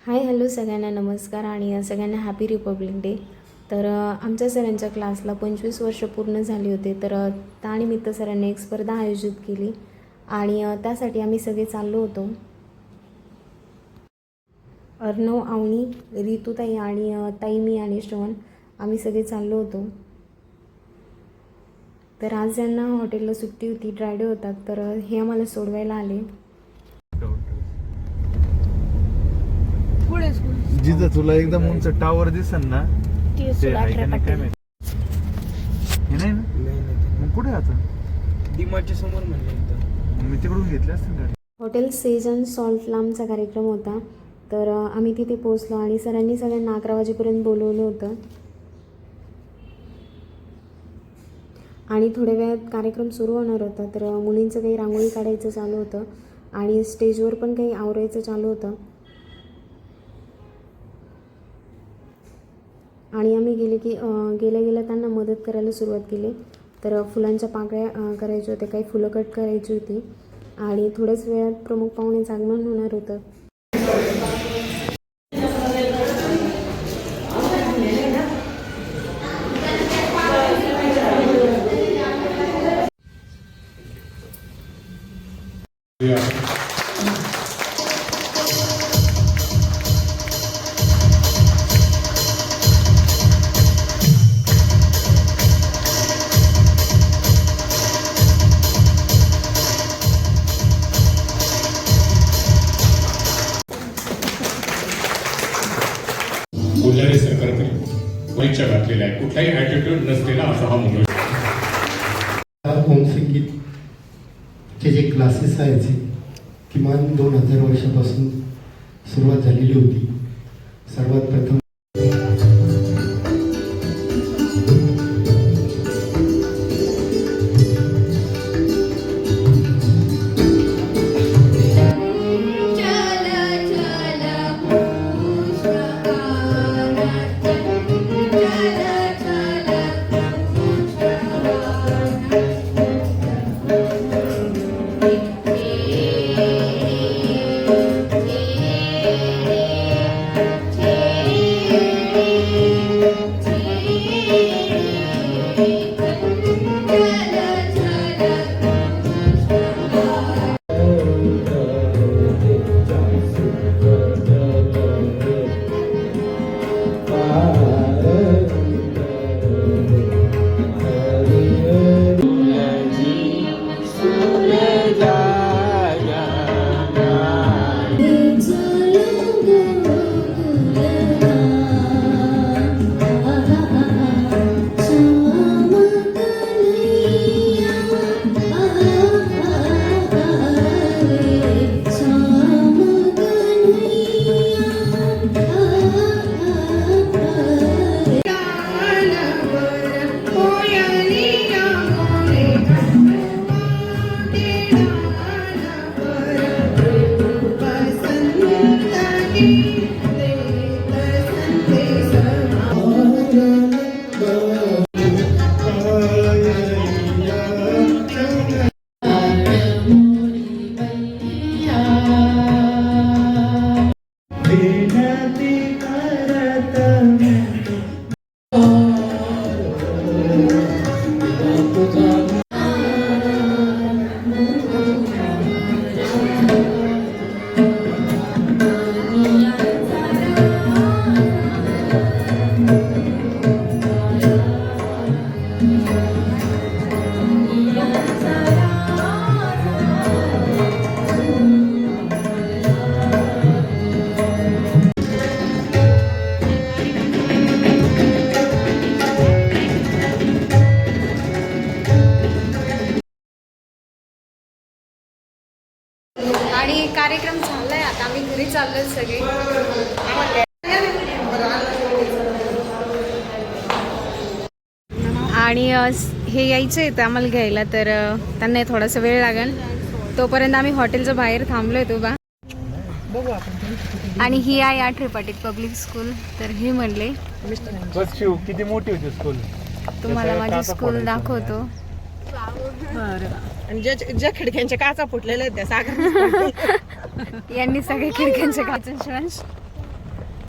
Hi hello सगळ्यांना नमस्कार आणि सगळ्यांना हॅपी रिपब्लिक डे. तर आमच्या सरांच्या क्लासला 25 वर्ष पूर्ण झाली होते. तर त्यानिमित्त सरांनी एक स्पर्धा आयोजित केली आणि त्यासाठी आम्ही सगळे चाललो होतो. अर्णव, आवनी, रितुताई आणि ताई, मी आणि श्रवण आम्ही सगळे चाललो होतो. तर आज यांना हॉटेलला सुट्टी होती, ड्रायडे होता, तर हे आम्हाला सोडवायला आले. जिथं तुला एकदम उंच टावर दिसन ना ते आहे का नाही काय माहिती. हे नाही ना मग कुठे आता डीमार्टच्या समोर म्हणलं मी तिकडून घेतले असते गाडी. हॉटेल सेज अँड सॉल्ट लांबचा कार्यक्रम होता. तर आम्ही तिथे पोचलो आणि सरांनी सगळ्यांना 11 वाजेपर्यंत बोलवलं होतं आणि थोड्या वेळात कार्यक्रम सुरू होणार होता. तर मुलींचं काही रांगोळी काढायचं चालू होतं आणि स्टेजवर पण काही आवरायचं चालू होतं आणि आम्ही गेल्या गेल्या त्यांना मदत करायला सुरुवात केली. तर फुलांच्या पाकळ्या करायच्या होत्या, काही फुलं कट करायची होती आणि थोड्याच वेळात प्रमुख पाहुण्याचं आगमन होणार होतं. बोलणारे सरकारतील परीक्षा घातलेला आहे, कुठलाही ॲटिट्यूड नसलेला असा हा मुलगा. होम संगीतचे जे क्लासेस आहेत किमान 2000 वर्षापासून सुरुवात झालेली होती. सर्वात प्रथम आणि कार्यक्रम झालाय. आता आम्ही घरी चाललोय सगळे. आणि हे यायचे आहेत आम्हाला घ्यायला, तर त्यांना थोडासा वेळ लागेल. तोपर्यंत आम्ही हॉटेलच्या बाहेर थांबलोय बघा. आणि ही आहे 8 त्रिपाठी पब्लिक स्कूल. तर हे म्हणले किती मोठी होती स्कूल, तुम्हाला माझी स्कूल दाखवतो. आणि ज्या खिडक्यांच्या काचा फुटलेल्या आहेत त्या सागर यांनी सगळे खिडक्यांचे काच